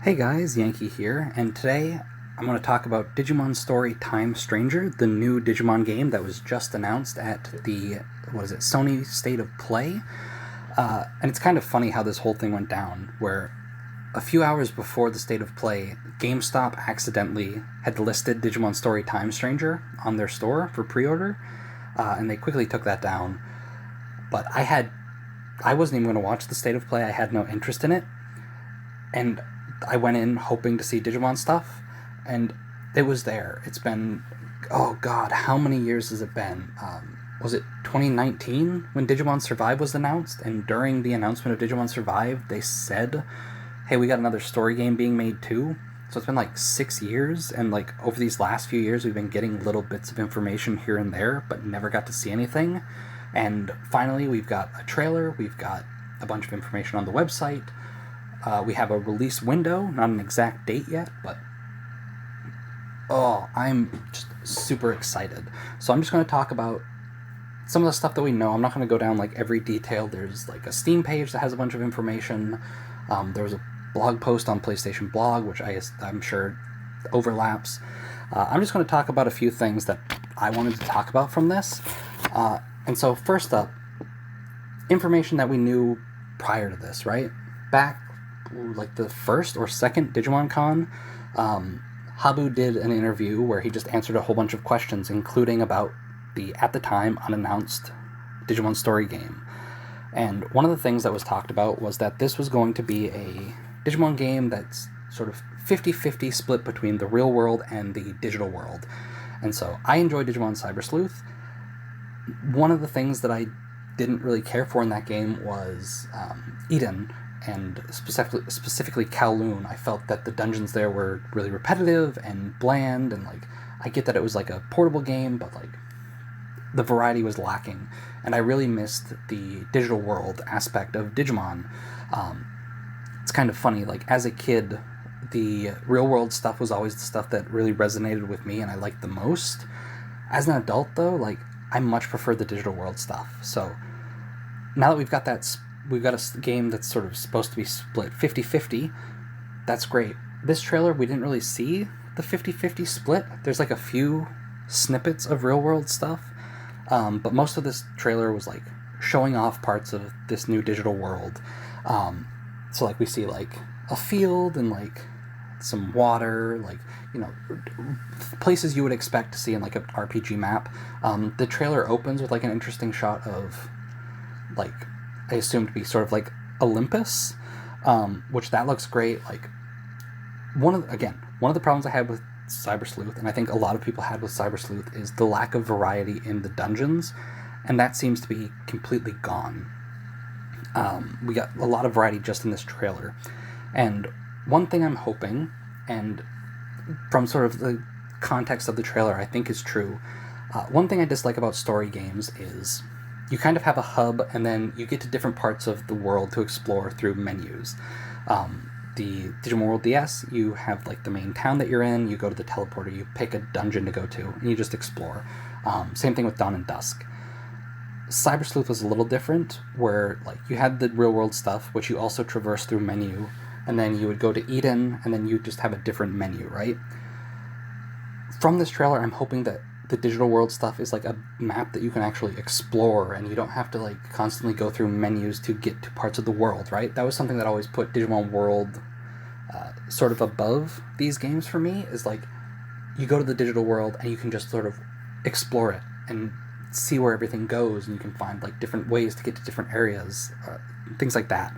Hey guys, Yankee here, and today I'm going to talk about Digimon Story Time Stranger, the new Digimon game that was just announced at the, Sony State of Play. And it's kind of funny how this whole thing went down, where a few hours before the State of Play, GameStop accidentally had listed Digimon Story Time Stranger on their store for pre-order, and they quickly took that down. But I wasn't even going to watch the State of Play, I had no interest in it, and I went in hoping to see Digimon stuff, and it was there. It's been, oh god, how many years has it been? Was it 2019 when Digimon Survive was announced? And during the announcement of Digimon Survive, they said, hey, we got another story game being made too. So it's been like 6 years, and like over these last few years, we've been getting little bits of information here and there, but never got to see anything. And finally, we've got a trailer, we've got a bunch of information on the website. We have a release window, not an exact date yet, but I'm just super excited. So I'm just going to talk about some of the stuff that we know. I'm not going to go down like every detail. There's like a Steam page that has a bunch of information. There was a blog post on PlayStation Blog, which I'm sure overlaps. I'm just going to talk about a few things that I wanted to talk about from this. And so first up, information that we knew prior to this, right? Back like the first or second Digimon Con, Habu did an interview where he just answered a whole bunch of questions, including about the, at the time, unannounced Digimon story game. And one of the things that was talked about was that this was going to be a Digimon game that's sort of 50-50 split between the real world and the digital world. And so I enjoyed Digimon Cyber Sleuth. One of the things that I didn't really care for in that game was Eden, and specifically Kowloon. I felt that the dungeons there were really repetitive and bland, and like I get that it was like a portable game, but like the variety was lacking, and I really missed the digital world aspect of Digimon. It's kind of funny, like as a kid, the real world stuff was always the stuff that really resonated with me and I liked the most. As an adult though, like I much prefer the digital world stuff. So now that we've got a game that's sort of supposed to be split 50-50. That's great. This trailer, we didn't really see the 50-50 split. There's like a few snippets of real-world stuff, but most of this trailer was like showing off parts of this new digital world. So like we see like a field and like some water, like, you know, places you would expect to see in like an RPG map. The trailer opens with like an interesting shot of like, I assume to be sort of like Olympus, which that looks great. Like one of the problems I had with Cyber Sleuth, and I think a lot of people had with Cyber Sleuth, is the lack of variety in the dungeons, and that seems to be completely gone. We got a lot of variety just in this trailer, and one thing I'm hoping, and from sort of the context of the trailer I think is true, one thing I dislike about story games is you kind of have a hub, and then you get to different parts of the world to explore through menus. The Digimon World DS, you have like the main town that you're in, you go to the teleporter, you pick a dungeon to go to, and you just explore. Same thing with Dawn and Dusk. Cyber Sleuth was a little different, where like you had the real world stuff, which you also traverse through menu, and then you would go to Eden, and then you just have a different menu, right? From this trailer, I'm hoping that the digital world stuff is like a map that you can actually explore, and you don't have to like constantly go through menus to get to parts of the world, right? That was something that always put Digimon World sort of above these games for me, is like you go to the digital world and you can just sort of explore it and see where everything goes, and you can find like different ways to get to different areas, things like that.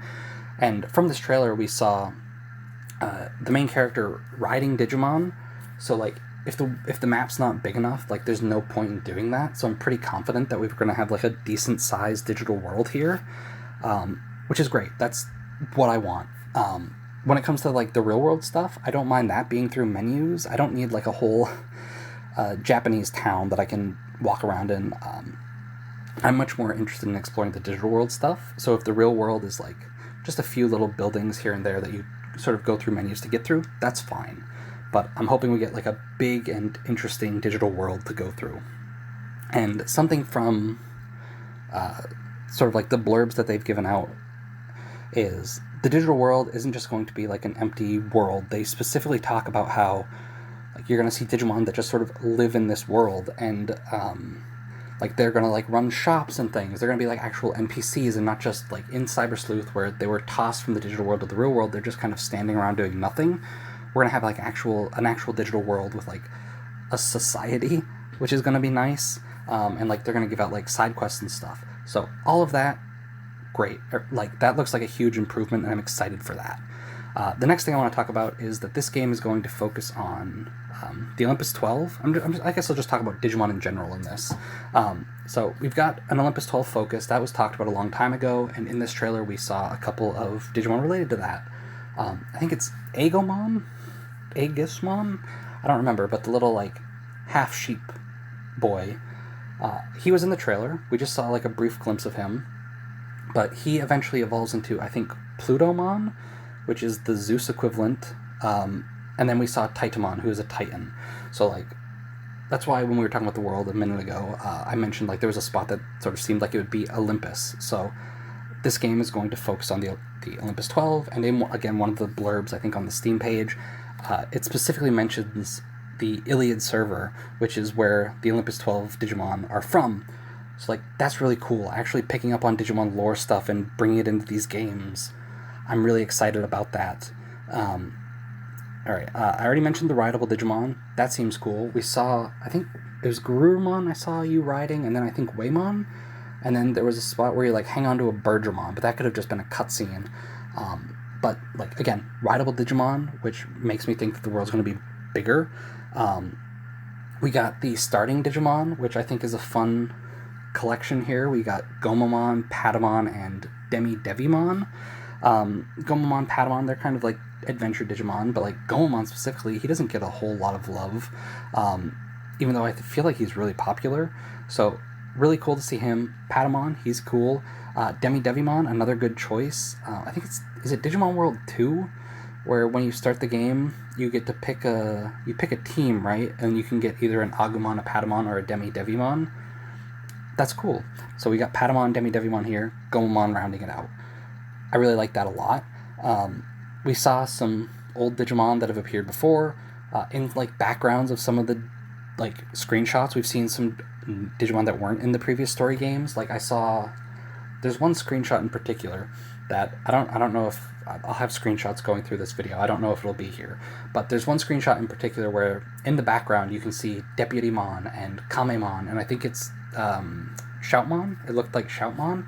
And from this trailer we saw the main character riding Digimon, so like if the map's not big enough, like there's no point in doing that. So I'm pretty confident that we're going to have like a decent sized digital world here, which is great. That's what I want. When it comes to like the real world stuff, I don't mind that being through menus. I don't need like a whole Japanese town that I can walk around in. I'm much more interested in exploring the digital world stuff. So if the real world is like just a few little buildings here and there that you sort of go through menus to get through, that's fine. But I'm hoping we get like a big and interesting digital world to go through. And something from sort of like the blurbs that they've given out is the digital world isn't just going to be like an empty world. They specifically talk about how like you're going to see Digimon that just sort of live in this world, and like they're going to like run shops and things. They're going to be like actual NPCs and not just like in Cyber Sleuth where they were tossed from the digital world to the real world. They're just kind of standing around doing nothing. We're going to have like an actual digital world with like a society, which is going to be nice. And like they're going to give out like side quests and stuff. So all of that, great. Like that looks like a huge improvement, and I'm excited for that. The next thing I want to talk about is that this game is going to focus on the Olympus 12. I guess I'll just talk about Digimon in general in this. So we've got an Olympus 12 focus. That was talked about a long time ago, and in this trailer we saw a couple of Digimon related to that. I think it's Agismon? I don't remember, but the little like half sheep boy. He was in the trailer. We just saw like a brief glimpse of him. But he eventually evolves into, I think, Plutomon, which is the Zeus equivalent. And then we saw Titamon, who is a Titan. So, like, that's why when we were talking about the world a minute ago, I mentioned, like, there was a spot that sort of seemed like it would be Olympus. So, this game is going to focus on the Olympus 12. And in, again, one of the blurbs, I think, on the Steam page, it specifically mentions the Iliad server, which is where the Olympus 12 Digimon are from. So, like, that's really cool. Actually picking up on Digimon lore stuff and bringing it into these games. I'm really excited about that. Alright, I already mentioned the rideable Digimon. That seems cool. We saw, I think it was Garurumon I saw you riding, and then I think Waymon. And then there was a spot where you, like, hang on to a Birdramon, but that could have just been a cutscene. But, like, again, rideable Digimon, which makes me think that the world's going to be bigger. We got the starting Digimon, which I think is a fun collection here. We got Gomamon, Patamon, and Demi-Devimon. Gomamon, Patamon, they're kind of like adventure Digimon, but like Gomamon specifically, he doesn't get a whole lot of love, even though I feel like he's really popular. So really cool to see him. Patamon, he's cool. Demi-Devimon, another good choice. I think is it Digimon World 2, where when you start the game, you get to pick a team, right? And you can get either an Agumon, a Patamon, or a Demi-Devimon. That's cool. So we got Patamon, Demi-Devimon here, Gomamon rounding it out. I really like that a lot. We saw some old Digimon that have appeared before in like backgrounds of some of the like screenshots. We've seen some Digimon that weren't in the previous story games. Like there's one screenshot in particular that I don't know if I'll have screenshots going through this video. I don't know if it'll be here, but there's one screenshot in particular where in the background you can see Deputymon and Kamemon, and I think it's Shoutmon. It looked like Shoutmon.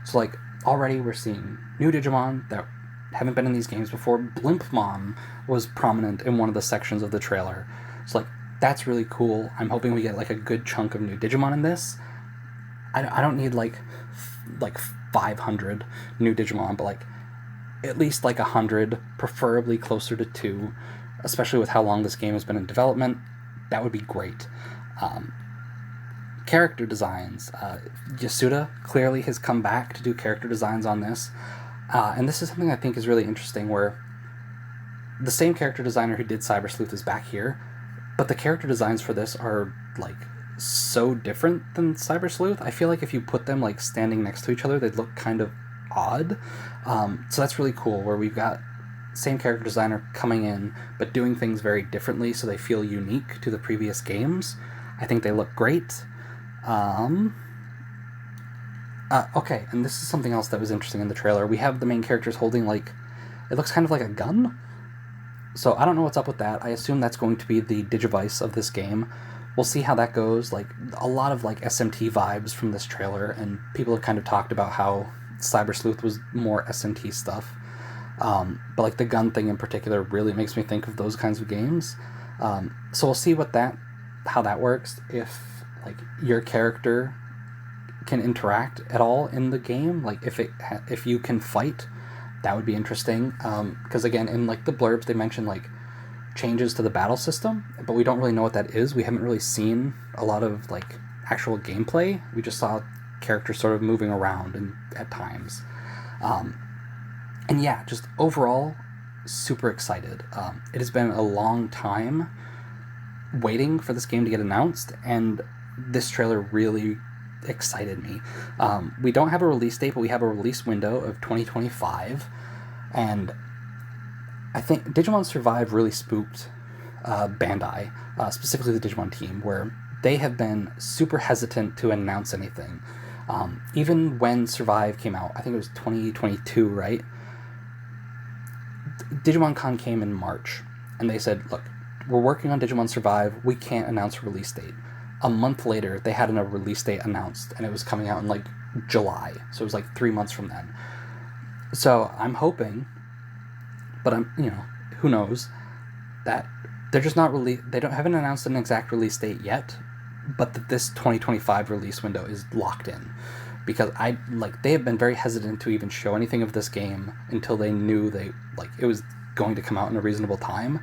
So like already we're seeing new Digimon that haven't been in these games before. Blimpmon was prominent in one of the sections of the trailer. So like that's really cool. I'm hoping we get like a good chunk of new Digimon in this. I don't need like 500 new Digimon, but like at least like 100, preferably closer to 2, especially with how long this game has been in development. That would be great. Character designs. Yasuda clearly has come back to do character designs on this. And this is something I think is really interesting, where the same character designer who did Cyber Sleuth is back here, but the character designs for this are like so different than Cyber Sleuth. I feel like if you put them like standing next to each other, they'd look kind of odd. So that's really cool, where we've got same character designer coming in, but doing things very differently so they feel unique to the previous games. I think they look great. Okay, and this is something else that was interesting in the trailer. We have the main characters holding, like, it looks kind of like a gun. So I don't know what's up with that. I assume that's going to be the Digivice of this game. We'll see how that goes. Like, a lot of, like, SMT vibes from this trailer, and people have kind of talked about how Cyber Sleuth was more SMT stuff. But, like, the gun thing in particular really makes me think of those kinds of games. So we'll see how that works. If, like, your character can interact at all in the game, like if you can fight, that would be interesting. Because again, in like the blurbs, they mention like changes to the battle system, but we don't really know what that is. We haven't really seen a lot of like actual gameplay. We just saw characters sort of moving around and at times. And yeah, just overall, super excited. It has been a long time waiting for this game to get announced, and this trailer really excited me. We don't have a release date, but we have a release window of 2025. And I think Digimon Survive really spooked Bandai, specifically the Digimon team, where they have been super hesitant to announce anything. Even when Survive came out, I think it was 2022, right? Digimon Con came in March, and they said, look, we're working on Digimon Survive, we can't announce a release date. A month later, they had a release date announced, and it was coming out in like July, so it was like 3 months from then. So I'm hoping, but who knows, that they're just not haven't announced an exact release date yet, but that this 2025 release window is locked in, because they have been very hesitant to even show anything of this game until they knew it was going to come out in a reasonable time.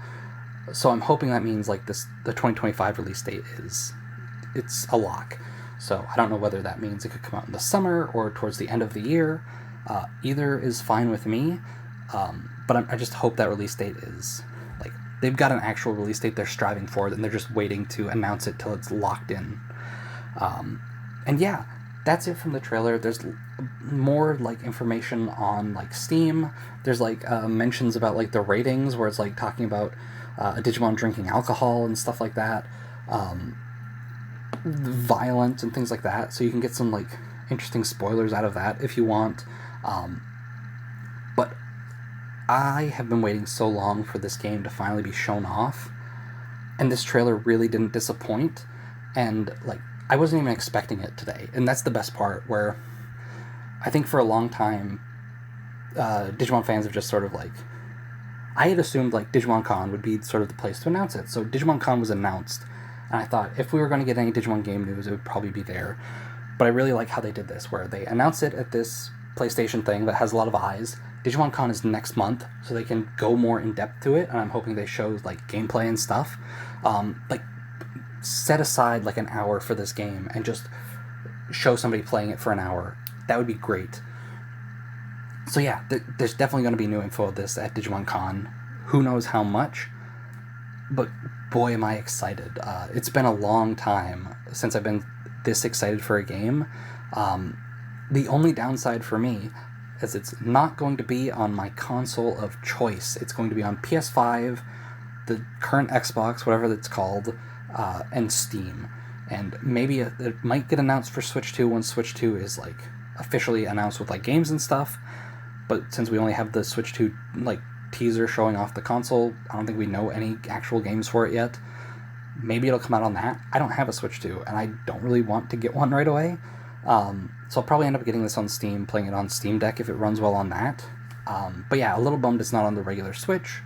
So I'm hoping that means the 2025 release date it's a lock. So I don't know whether that means it could come out in the summer or towards the end of the year. Either is fine with me, but I just hope that release date is they've got an actual release date they're striving for, and they're just waiting to announce it till it's locked in. And yeah, that's it from the trailer. There's more information on Steam. There's mentions about the ratings, where it's talking about a Digimon drinking alcohol and stuff like that, violent and things like that. So you can get some interesting spoilers out of that if you want. But I have been waiting so long for this game to finally be shown off, and this trailer really didn't disappoint. And I wasn't even expecting it today, and that's the best part, where I think for a long time Digimon fans have just sort of I had assumed Digimon Con would be sort of the place to announce it. So Digimon Con was announced, and I thought if we were going to get any Digimon game news, it would probably be there. But I really like how they did this, where they announce it at this PlayStation thing that has a lot of eyes. Digimon Con is next month, so they can go more in depth to it, and I'm hoping they show gameplay and stuff. Set aside an hour for this game and just show somebody playing it for an hour. That would be great. So yeah, there's definitely going to be new info of this at Digimon Con. Who knows how much, but boy am I excited. It's been a long time since I've been this excited for a game. The only downside for me is it's not going to be on my console of choice. It's going to be on PS5, the current Xbox, whatever it's called, and Steam. And maybe it might get announced for Switch 2 when Switch 2 is officially announced with games and stuff. But since we only have the Switch 2 teaser showing off the console, I don't think we know any actual games for it yet. Maybe it'll come out on that. I don't have a Switch 2, and I don't really want to get one right away. So I'll probably end up getting this on Steam, playing it on Steam Deck if it runs well on that. But yeah, a little bummed it's not on the regular Switch.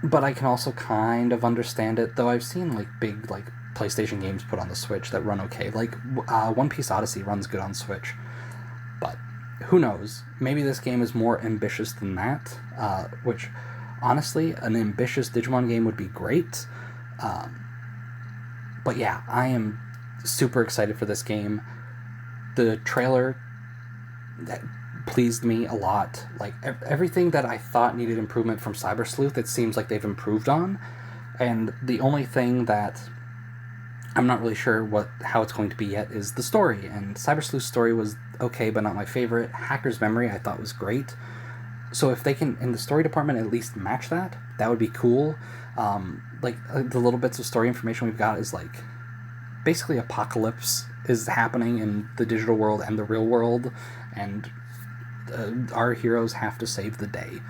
But I can also kind of understand it, though I've seen big PlayStation games put on the Switch that run okay. One Piece Odyssey runs good on Switch. But who knows? Maybe this game is more ambitious than that, which honestly, an ambitious Digimon game would be great. But yeah, I am super excited for this game. The trailer that pleased me a lot. Everything that I thought needed improvement from Cyber Sleuth, it seems like they've improved on. And the only thing that I'm not really sure how it's going to be yet is the story. And Cyber Sleuth's story was okay, but not my favorite. Hacker's Memory I thought was great. So if they can, in the story department, at least match that would be cool. The little bits of story information we've got is basically apocalypse is happening in the digital world and the real world, and our heroes have to save the day.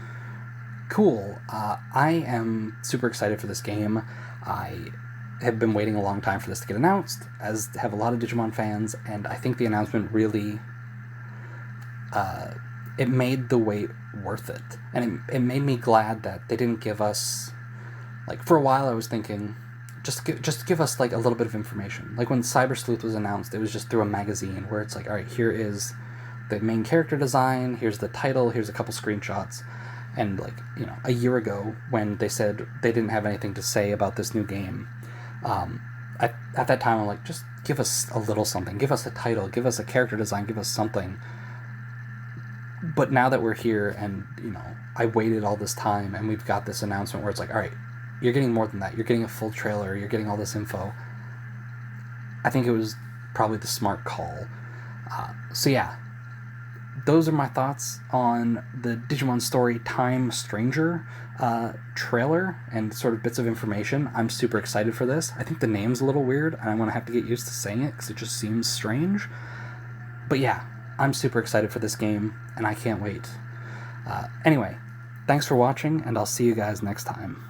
Cool. I am super excited for this game. I have been waiting a long time for this to get announced, as have a lot of Digimon fans, and I think the announcement really it made the wait worth it. And it made me glad that they didn't give us for a while I was thinking just give us a little bit of information. When Cyber Sleuth was announced, it was just through a magazine where it's all right, here is the main character design, here's the title, here's a couple screenshots. And a year ago when they said they didn't have anything to say about this new game, at that time I'm just give us a little something, give us a title, give us a character design, give us something. But now that we're here and I waited all this time and we've got this announcement where it's all right, you're getting more than that, you're getting a full trailer, you're getting all this info, I think it was probably the smart call. So yeah, those are my thoughts on the Digimon Story Time Stranger trailer and sort of bits of information. I'm super excited for this. I think the name's a little weird, and I'm going to have to get used to saying it because it just seems strange. But yeah, I'm super excited for this game, and I can't wait. Anyway, thanks for watching, and I'll see you guys next time.